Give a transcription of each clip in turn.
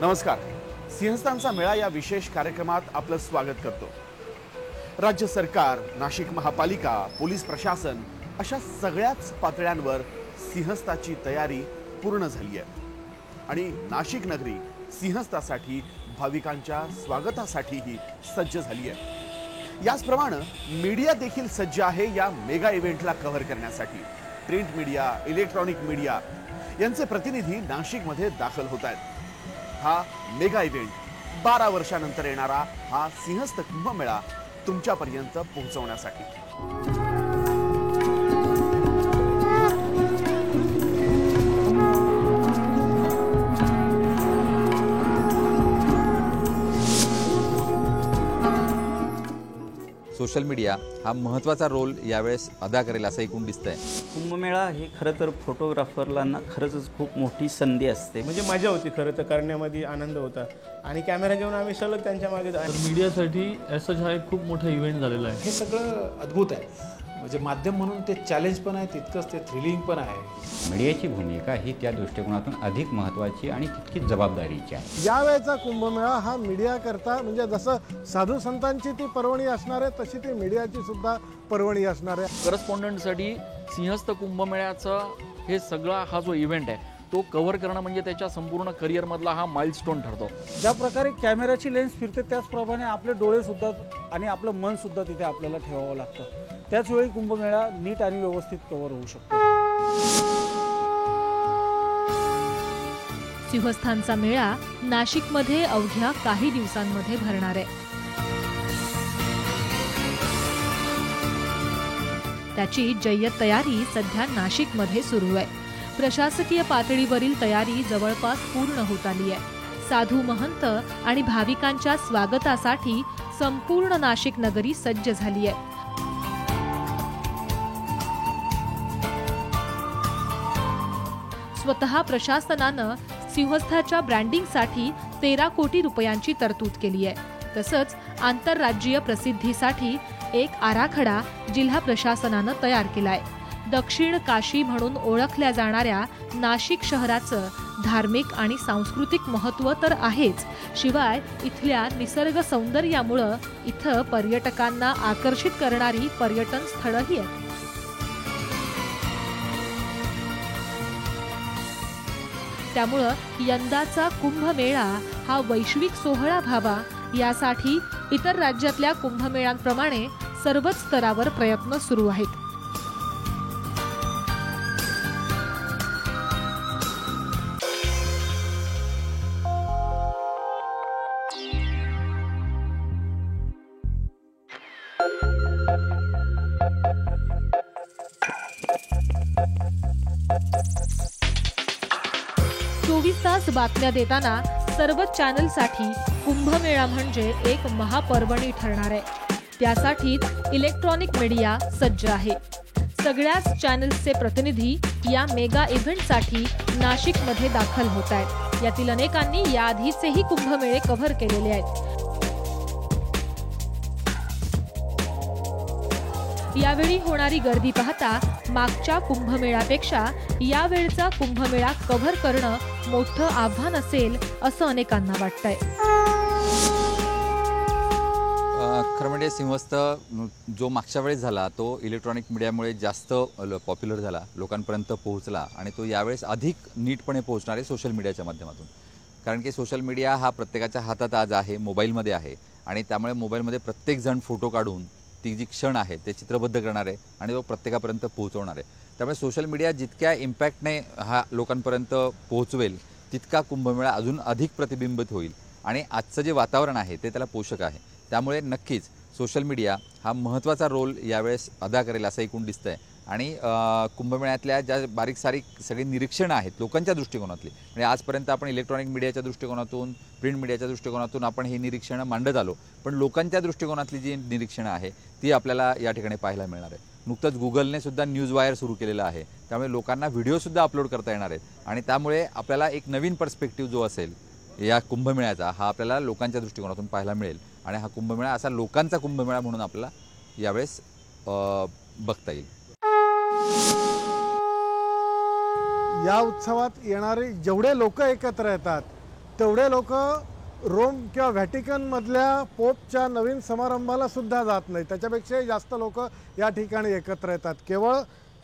नमस्कार. सिंहस्थांचा मेळा या विशेष कार्यक्रमात आपलं स्वागत करतो. राज्य सरकार, नाशिक महापालिका, पोलीस प्रशासन अशा सगळ्याच पातळ्यांवर सिंहस्थाची तयारी पूर्ण झाली आहे आणि नाशिक नगरी सिंहस्थासाठी भाविकांच्या स्वागतासाठीही सज्ज झाली आहे. याचप्रमाणे मीडिया देखील सज्ज आहे या मेगा इव्हेंटला कव्हर करण्यासाठी. प्रिंट मीडिया, इलेक्ट्रॉनिक मीडिया यांचे प्रतिनिधी नाशिकमध्ये दाखल होत आहेत. हा मेगा इव्हेंट 12 वर्षानंतर येणारा हा सिंहस्थ कुंभमेळा तुमच्यापर्यंत पोहोचवण्यासाठी. सोशल मीडिया हा महत्त्वाचा रोल यावेळेस अदा करेल असं एकूण दिसतंय. कुंभमेळा हे खरं तर फोटोग्राफरलांना खरंच खूप मोठी संधी असते. म्हणजे मजा होती खरं तर, करण्यामध्ये आनंद होता आणि कॅमेरा घेऊन आम्ही सलग त्यांच्या मागे मीडियासाठी असं हा एक खूप मोठा इव्हेंट झालेला आहे. हे सगळं अद्भुत आहे. म्हणजे माध्यम म्हणून ते चॅलेंज पण आहे, तितकंच ते थ्रिलिंग पण आहे. मीडियाची भूमिका ही त्या दृष्टिकोनातून अधिक महत्त्वाची आणि तितकीच जबाबदारीची आहे. यावेळेचा कुंभमेळा हा मीडियाकरता म्हणजे जसं साधू संतांची ती पर्वणी असणार आहे तशी ती मीडियाची सुद्धा पर्वणी असणार आहे. करस्पॉन्डंटसाठी सिंहस्थ कुंभमेळ्याचा हे सगळा हा जो इव्हेंट आहे तो कव्हर करणं म्हणजे त्याच्या संपूर्ण करिअरमधला हा माइलस्टोन ठरतो. ज्या प्रकारे कॅमेराची लेन्स फिरते त्याचप्रमाणे आपले डोळेसुद्धा आणि आपलं मनसुद्धा तिथे आपल्याला ठेवावं लागतं. त्याचवेळी कुंभमेळा नीट आणि व्यवस्थित कव्हर होऊ शकतो. सिंहस्थांचा मेळा नाशिकमध्ये अवघ्या काही दिवसांमध्ये भरणार आहे. त्याची जय्यत तयारी सध्या नाशिकमध्ये सुरू आहे. प्रशासकीय पातळीवरील तयारी जवळपास पूर्ण होत आली आहे. साधू महंत आणि भाविकांच्या स्वागतासाठी संपूर्ण नाशिक नगरी सज्ज झाली आहे. स्वतः प्रशासनानं सिंहस्थाच्या ब्रँडिंगसाठी 13 कोटी रुपयांची तरतूद केली आहे. तसंच आंतरराज्यीय प्रसिद्धीसाठी एक आराखडा जिल्हा प्रशासनानं तयार केलाय. दक्षिण काशी म्हणून ओळखल्या जाणाऱ्या नाशिक शहराचं धार्मिक आणि सांस्कृतिक महत्त्व तर आहेच, शिवाय इथल्या निसर्ग सौंदर्यामुळं इथं पर्यटकांना आकर्षित करणारी पर्यटन स्थळंही आहेत. त्यामुळं यंदाचा कुंभमेळा हा वैश्विक सोहळा व्हावा यासाठी इतर राज्यातल्या कुंभमेळ्यांप्रमाणे सर्वच स्तरावर प्रयत्न सुरू आहेत. तास बातम्या देताना सर्वच चॅनलसाठी कुंभमेळा म्हणजे एक महापर्वणी ठरणार आहे. त्यासाठीच इलेक्ट्रॉनिक मीडिया सज्ज आहे. सगळ्याच चॅनल्सचे प्रतिनिधी या मेगा इव्हेंटसाठी नाशिकमध्ये दाखल होत आहेत. यातील अनेकांनी याआधीचेही कुंभमेळे कव्हर केलेले आहेत. यावेळी होणारी गर्दी पाहता मागच्या कुंभमेळ्यापेक्षा यावेळचा कुंभमेळा कव्हर करणं मोठं आव्हान असेल असं अनेकांना वाटतंय. खरं म्हणजे सिंहस्थ जो मागच्या वेळेस झाला तो इलेक्ट्रॉनिक मीडियामुळे जास्त पॉप्युलर झाला, लोकांपर्यंत पोहोचला आणि तो यावेळेस अधिक नीटपणे पोहोचणार आहे सोशल मीडियाच्या माध्यमातून. कारण की सोशल मीडिया हा प्रत्येकाच्या हातात आज आहे, मोबाईलमध्ये आहे आणि त्यामुळे मोबाईलमध्ये प्रत्येकजण फोटो काढून ती जी क्षण आहे ते चित्रबद्ध करणार आहे आणि तो प्रत्येकापर्यंत पोहोचवणार आहे. त्यामुळे सोशल मीडिया जितक्या इम्पॅक्टने हा लोकांपर्यंत पोहोचवेल तितका कुंभमेळा अजून अधिक प्रतिबिंबित होईल आणि आजचं जे वातावरण आहे ते त्याला पोषक आहे. त्यामुळे नक्कीच सोशल मीडिया हा महत्त्वाचा रोल यावेळेस अदा करेल असं एकूण दिसतंय. आणि कुंभमेळ्यातल्या ज्या बारीक सारीक सगळी निरीक्षणं आहेत लोकांच्या दृष्टिकोनातली, म्हणजे आजपर्यंत आपण इलेक्ट्रॉनिक मीडियाच्या दृष्टिकोनातून, प्रिंट मीडियाच्या दृष्टिकोनातून आपण ही निरीक्षणं मांडत आलो, पण लोकांच्या दृष्टिकोनातली जी निरीक्षणं आहे ती आपल्याला या ठिकाणी पाहायला मिळणार आहे. नुकतंच गुगलने सुद्धा न्यूज वायर सुरू केलेलं आहे, त्यामुळे लोकांना व्हिडिओसुद्धा अपलोड करता येणार आहेत आणि त्यामुळे आपल्याला एक नवीन पर्स्पेक्टिव्ह जो असेल या कुंभमेळ्याचा हा आपल्याला लोकांच्या दृष्टिकोनातून पाहायला मिळेल आणि हा कुंभमेळा असा लोकांचा कुंभमेळा म्हणून आपल्याला यावेळेस बघता येईल. या उत्सवात येणारे जेवढे लोक एकत्र येतात तेवढे लोक रोम किंवा व्हॅटिकनमधल्या पोपच्या नवीन समारंभाला सुद्धा जात नाही. त्याच्यापेक्षाही जास्त लोक या ठिकाणी एकत्र येतात. केवळ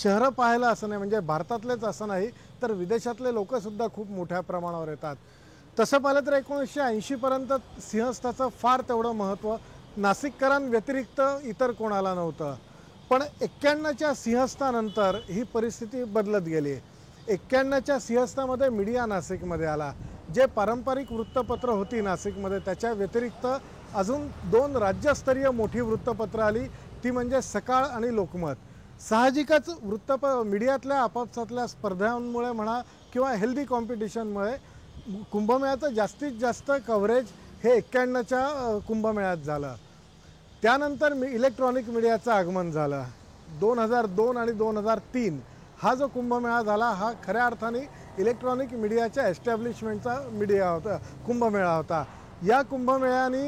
शहरं पाहायला असं नाही, म्हणजे भारतातलेच असं नाही तर विदेशातले लोकसुद्धा खूप मोठ्या प्रमाणावर येतात. तसं पाहिलं तर 1980पर्यंत सिंहस्थाचं फार तेवढं महत्त्व नाशिककरांव्यतिरिक्त इतर कोणाला नव्हतं. पण 91च्या सिंहस्थानंतर ही परिस्थिती बदलत गेली. 91च्या सिंहस्थामध्ये मीडिया नाशिकमध्ये आला. जे पारंपरिक वृत्तपत्र होती नाशिकमध्ये त्याच्या व्यतिरिक्त अजून 2 राज्यस्तरीय मोठी वृत्तपत्र आली, ती म्हणजे सकाळ आणि लोकमत. साहजिकच मीडियातल्या आपापसातल्या स्पर्धांमुळे म्हणा किंवा हेल्दी कॉम्पिटिशनमुळे कुंभमेळ्याचं जास्तीत जास्त कव्हरेज हे 91च्या कुंभमेळ्यात झालं. त्यानंतर इलेक्ट्रॉनिक मीडियाचं आगमन झालं. 2002 आणि 2003 हा जो कुंभमेळा झाला हा खऱ्या अर्थाने इलेक्ट्रॉनिक मीडियाच्या एस्टॅब्लिशमेंटचा कुंभमेळा होता. या कुंभमेळ्याने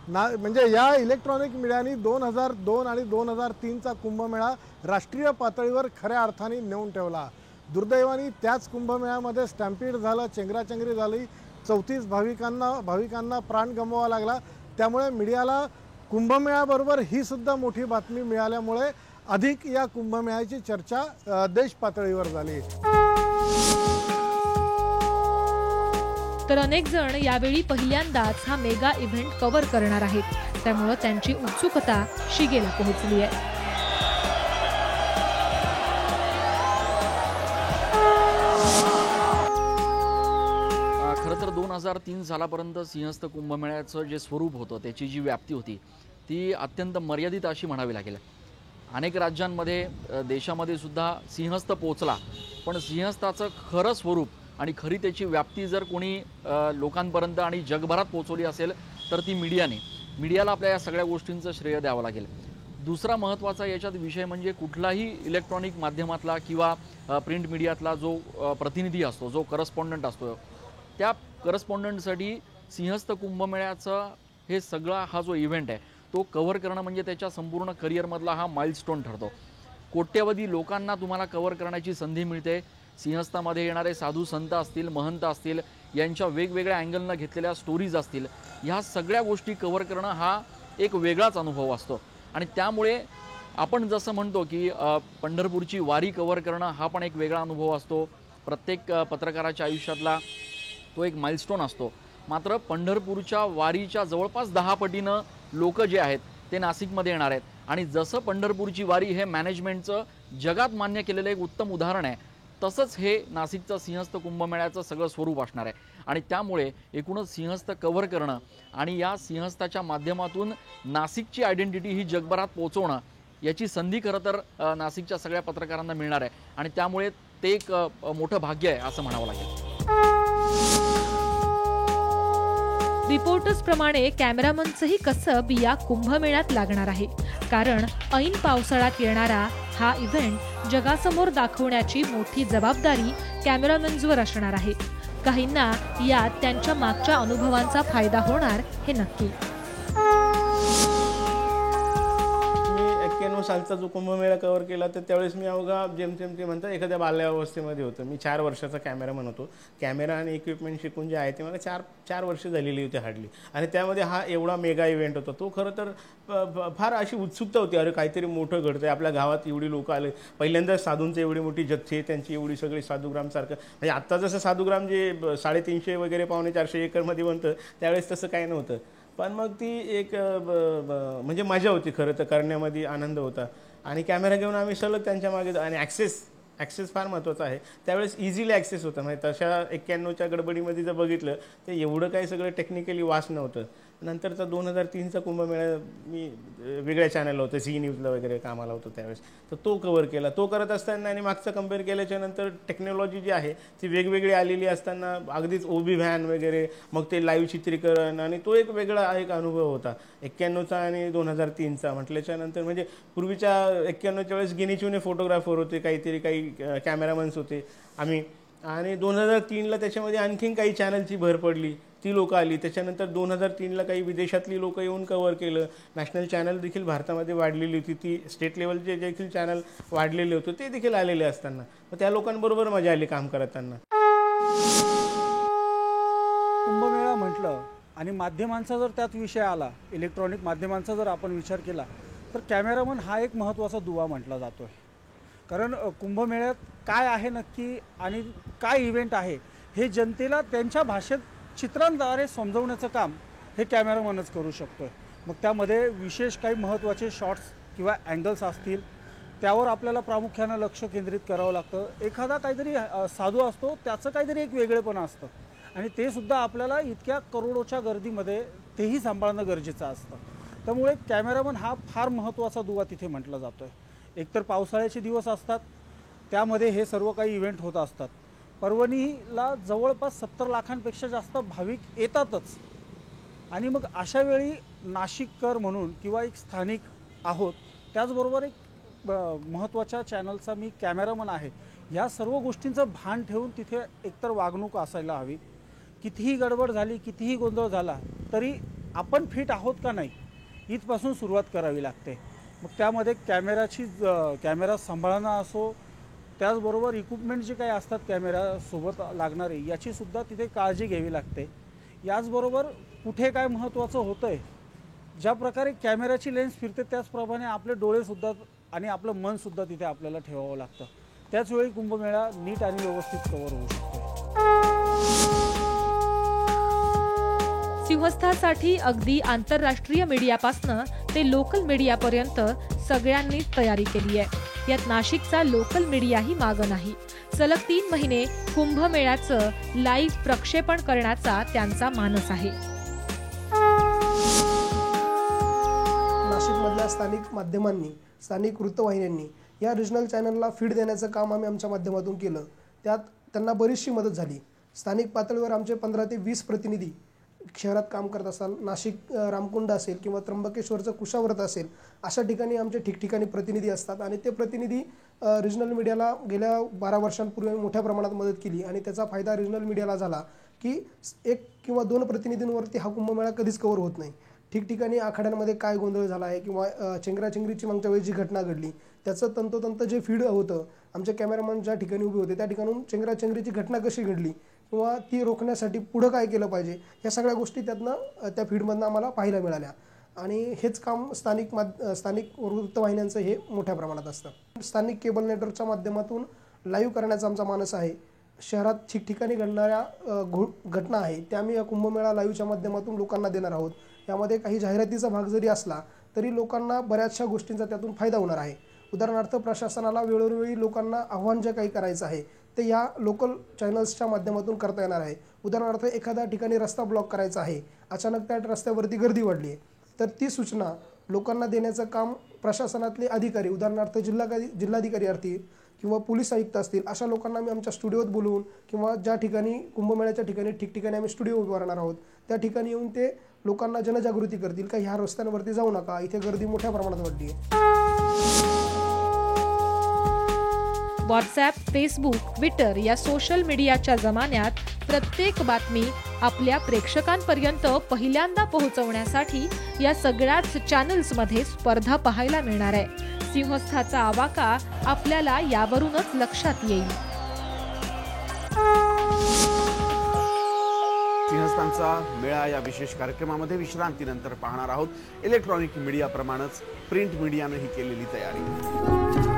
म्हणजे या इलेक्ट्रॉनिक मीडियाने 2002 आणि 2003चा कुंभमेळा राष्ट्रीय पातळीवर खऱ्या अर्थाने नेऊन ठेवला. दुर्दैवाने त्याच कुंभमेळ्यामध्ये स्टॅम्पीड झालं, चेंगराचेंगरी झाली, 34 भाविकांना प्राण गमवावा लागला. त्यामुळे मीडियाला कुंभमेळ्याबरोबर ही सुद्धा मोठी बातमी मिळाल्यामुळे अधिक या कुंभमेळ्याची चर्चा देश पातळीवर झाली. तर अनेक जण यावेळी पहिल्यांदाच हा मेगा इव्हेंट कव्हर करणार आहेत. त्यामुळे त्यांची उत्सुकता शिगेला पोहोचली आहे. खरं तर 2003 सालापर्यंत सिंहस्थ कुंभमेळ्याचं जे स्वरूप होतं, त्याची जी व्याप्ती होती ती अत्यंत मर्यादित अशी म्हणावी लागेल. अनेक राज्यांमध्ये देशामध्ये सुद्धा सिंहस्थ पोचला, पण सिंहस्थाचं खरं स्वरूप आणि खरी त्याची व्याप्ती जर कोणी लोकांपर्यंत आणि जगभरात पोचवली असेल तर ती मीडियाला आपल्या या सगळ्या गोष्टींचं श्रेय द्यावं लागेल. दुसरा महत्त्वाचा याच्यात विषय म्हणजे कुठलाही इलेक्ट्रॉनिक माध्यमातला किंवा प्रिंट मीडियातला जो प्रतिनिधी असतो, जो करस्पॉन्डंट असतो, त्या करस्पॉन्डंटसाठी सिंहस्थ कुंभमेळ्याचा हे सगळा हा जो इव्हेंट आहे तो कव्हर करणं म्हणजे त्याच्या संपूर्ण करिअरमधला हा माइलस्टोन ठरतो. कोट्यवधी लोकांना तुम्हाला कव्हर करण्याची संधी मिळते. सिंहस्थामध्ये येणारे साधू संत असतील, महंत असतील, यांच्या वेगवेगळ्या अँगलनं घेतलेल्या स्टोरीज असतील, ह्या सगळ्या गोष्टी कव्हर करणं हा एक वेगळाच अनुभव असतो. आणि त्यामुळे आपण जसं म्हणतो की पंढरपूरची वारी कव्हर करणं हा पण एक वेगळा अनुभव असतो. प्रत्येक पत्रकाराच्या आयुष्यातला तो एक माइलस्टोन असतो. मात्र पंढरपूरच्या वारीच्या जवळपास 10 पटीनं लोक जे आहेत ते नाशिकमध्ये येणार आहेत. आणि जसं पंढरपूरची वारी हे मॅनेजमेंटचं जगात मान्य केलेलं एक उत्तम उदाहरण आहे, तसंच हे नाशिकचं सिंहस्थ कुंभमेळ्याचं सगळं स्वरूप असणार आहे. आणि त्यामुळे एकूणच सिंहस्थ कव्हर करणं आणि या सिंहस्थाच्या माध्यमातून नाशिकची आयडेंटिटी ही जगभरात पोहोचवणं याची संधी खरं तर नाशिकच्या सगळ्या पत्रकारांना मिळणार आहे. आणि त्यामुळे ते एक मोठं भाग्य आहे असं म्हणावं लागेल. रिपोर्टर्स प्रमाणे कॅमेरामनचंही कसब या कुंभमेळ्यात लागणार आहे. कारण ऐन पावसाळ्यात येणारा हा इव्हेंट जगासमोर दाखवण्याची मोठी जबाबदारी कॅमेरामन्सवर असणार आहे. काहींना यात त्यांच्या मागच्या अनुभवांचा फायदा होणार हे नक्की. 91 सालचा जो कुंभमेळा कव्हर केला तर त्यावेळेस मी अवघा जेमतेम ते म्हणतात एखाद्या बाल्यावस्थेमध्ये होतं. मी 4 वर्षाचा कॅमेरामन होतो. कॅमेरा आणि इक्विपमेंट शिकून जे आहे ते मला 4 वर्ष झालेली होती हार्डली. आणि त्यामध्ये हा एवढा मेगा इव्हेंट होता. तो खरं तर फार अशी उत्सुकता होती, अरे काहीतरी मोठं घडतं आहे, आपल्या गावात एवढी लोक आले, पहिल्यांदाच साधूंचे एवढी मोठी जथ्थे, त्यांची एवढी सगळी साधुग्रामसारखं, म्हणजे आत्ता जसं साधुग्राम जे 350 वगैरे 450 एकरमध्ये बनतं त्यावेळेस तसं काही नव्हतं. पण मग ती एक म्हणजे मजा होती खरं तर, करण्यामध्ये आनंद होता. आणि कॅमेरा घेऊन आम्ही सलग त्यांच्या मागे. आणि ॲक्सेस फार महत्त्वाचा आहे. त्यावेळेस इझिली ॲक्सेस होता. म्हणजे तशा 91च्या गडबडीमध्ये जर बघितलं तर एवढं काही सगळं टेक्निकली वास्ट नव्हतं. नंतरचा 2003चा कुंभमेळा मी वेगळ्या चॅनलला होतं, झी न्यूजला वगैरे कामाला होतो त्यावेळेस, तर तो कव्हर केला. तो करत असताना आणि मागचा कम्पेअर केल्याच्या नंतर टेक्नॉलॉजी जी आहे ती वेगवेगळी आलेली असताना अगदीच ओबी व्हॅन वगैरे, मग ते लाईव्ह चित्रीकरण, आणि तो एक वेगळा एक अनुभव होता 91चा आणि 2003चा म्हटल्याच्या नंतर. म्हणजे पूर्वीच्या 91च्या वेळेस गिनीचुने फोटोग्राफर होते, काही कॅमेरामन्स होते आम्ही. आणि 2003ला त्याच्यामध्ये आणखीन काही चॅनलची भर पडली, ती लोकं आली. त्याच्यानंतर 2003ला काही विदेशातली लोकं येऊन कव्हर केलं. नॅशनल चॅनल देखील भारतामध्ये वाढलेली होती, ती स्टेट लेवलचे देखील चॅनल वाढलेले होते, ते देखील आलेले असताना मग त्या लोकांबरोबर मजा आली काम करताना. कुंभमेळा म्हटलं आणि माध्यमांचा जर त्यात विषय आला, इलेक्ट्रॉनिक माध्यमांचा जर आपण विचार केला, तर कॅमेरामन हा एक महत्त्वाचा दुवा म्हटला जातो आहे. कारण कुंभमेळ्यात काय आहे नक्की आणि काय इव्हेंट आहे हे जनतेला त्यांच्या भाषेत चित्रांद्वारे समजवण्याचं काम हे कॅमेरामनच करू शकतो आहे. मग त्यामध्ये विशेष काही महत्त्वाचे शॉट्स किंवा अँगल्स असतील, त्यावर आपल्याला प्रामुख्यानं लक्ष केंद्रित करावं लागतं. एखादा काहीतरी साधू असतो, त्याचं काहीतरी एक वेगळेपण असतं आणि ते सुद्धा आपल्याला इतक्या करोडोच्या गर्दीमध्ये तेही सांभाळणं गरजेचं असतं. त्यामुळे कॅमेरामन हा फार महत्त्वाचा दुवा तिथे म्हटला जातो आहे. एकतर पावसाळ्याचे दिवस असतात, त्यामध्ये हे सर्व काही इव्हेंट होत असतात. परभणीला जवळपास 70 लाखांपेक्षा जास्त भाविक येतातच आणि मग अशा वेळी नाशिककर म्हणून किंवा एक स्थानिक आहोत, त्याचबरोबर एक महत्त्वाच्या चॅनलचा मी कॅमेरामन आहे, या सर्व गोष्टींचं भान ठेवून तिथे एकतर वागणूक असायला हवी. कितीही गडबड झाली, कितीही गोंधळ झाला तरी आपण फिट आहोत का नाही इथपासून सुरुवात करावी लागते. मग त्यामध्ये कॅमेरा सांभाळणं असो, त्याचबरोबर इक्विपमेंट जे काही असतात कॅमेरासोबत लागणारे, याचीसुद्धा तिथे काळजी घ्यावी लागते. याचबरोबर कुठे काय महत्त्वाचं होतं आहे, ज्या प्रकारे कॅमेराची लेन्स फिरते त्याचप्रमाणे आपले डोळेसुद्धा आणि आपलं मनसुद्धा तिथे आपल्याला ठेवावं लागतं. त्याचवेळी कुंभमेळा नीट आणि व्यवस्थित कव्हर होऊ शकतो. सिंहस्थासाठी अगदी आंतरराष्ट्रीय मीडियापासनं ते लोकल मीडियापर्यंत सगळ्यांनीच तयारी केली आहे. यात नाशिकचा लोकल मीडियाही मागं नाही. सलग 3 महिने कुंभमेळ्याचं लाईव्ह प्रक्षेपण करण्याचा त्यांचा मानस आहे. नाशिकमधल्या स्थानिक माध्यमांनी, स्थानिक वृत्तवाहिन्यांनी या रिजनल चॅनलला फीड देण्याचं काम आम्ही आमच्या माध्यमातून केलं. त्यात त्यांना बरीचशी मदत झाली. स्थानिक पातळीवर आमचे 15 ते 20 प्रतिनिधी शहरात काम करत असताना, नाशिक रामकुंड असेल किंवा त्र्यंबकेश्वरचं कुशावर्त असेल, अशा ठिकाणी आमचे ठिकठिकाणी प्रतिनिधी असतात आणि ते प्रतिनिधी रिजनल मीडियाला गेल्या 12 वर्षांपूर्वी मोठ्या प्रमाणात मदत केली आणि त्याचा फायदा रिजनल मीडियाला झाला की 1 किंवा 2 प्रतिनिधींवरती हा कुंभमेळा कधीच कव्हर होत नाही. ठिकठिकाणी आखाड्यांमध्ये काय गोंधळ झाला आहे किंवा चेंगराचेंगरीची मागच्या वेळी जी घटना घडली त्याचं तंतोतंत जे फीड होतं, आमचे कॅमेरामन ज्या ठिकाणी उभे होते त्या ठिकाणून चेंगराचेंगरीची घटना कशी घडली किंवा ती रोखण्यासाठी पुढं काय केलं पाहिजे, या सगळ्या गोष्टी त्यातनं त्या फीडमधनं आम्हाला पाहायला मिळाल्या. आणि हेच काम स्थानिक वृत्तवाहिन्यांचं हे मोठ्या प्रमाणात असतं. स्थानिक केबल नेटवर्कच्या माध्यमातून लाईव्ह करण्याचा आमचा मानस आहे. शहरात ठिकठिकाणी घडणाऱ्या घटना आहे त्या आम्ही या कुंभमेळा लाईव्हच्या माध्यमातून लोकांना देणार आहोत. यामध्ये काही जाहिरातीचा भाग जरी असला तरी लोकांना बऱ्याचशा गोष्टींचा त्यातून फायदा होणार आहे. उदाहरणार्थ, प्रशासनाला वेळोवेळी लोकांना आव्हान जे काही करायचं आहे ते या लोकल चॅनल्सच्या माध्यमातून करता येणार आहे. उदाहरणार्थ, एखाद्या ठिकाणी रस्ता ब्लॉक करायचा आहे, अचानक त्या रस्त्यावरती गर्दी वाढली आहे, तर ती सूचना लोकांना देण्याचं काम प्रशासनातले अधिकारी, उदाहरणार्थ जिल्हाधिकारी असतील किंवा पोलीस आयुक्त असतील, अशा लोकांना आम्ही आमच्या स्टुडिओत बोलवून किंवा ज्या ठिकाणी कुंभमेळ्याच्या ठिकाणी ठिकठिकाणी आम्ही स्टुडिओ उभारणार आहोत त्या ठिकाणी येऊन ते लोकांना जनजागृती करतील का ह्या रस्त्यांवरती जाऊ नका, इथे गर्दी मोठ्या प्रमाणात वाढली आहे. व्हॉट्सॲप, फेसबुक, ट्विटर या सोशल मीडियाच्या जमान्यात प्रत्येक बातमी आपल्या प्रेक्षकांपर्यंत पहिल्यांदा पोहोचवण्यासाठी या सगळ्याच चॅनल्समध्ये स्पर्धा पाहायला मिळणार आहे. सिंहस्थाचा आवाका आपल्याला यावरूनच लक्षात येईल. सिंहस्थांचा मेळा या विशेष कार्यक्रमामध्ये विश्रांतीनंतर पाहणार आहोत. इलेक्ट्रॉनिक मीडियाप्रमाणेच प्रिंट मीडियानं ही केलेली तयारी.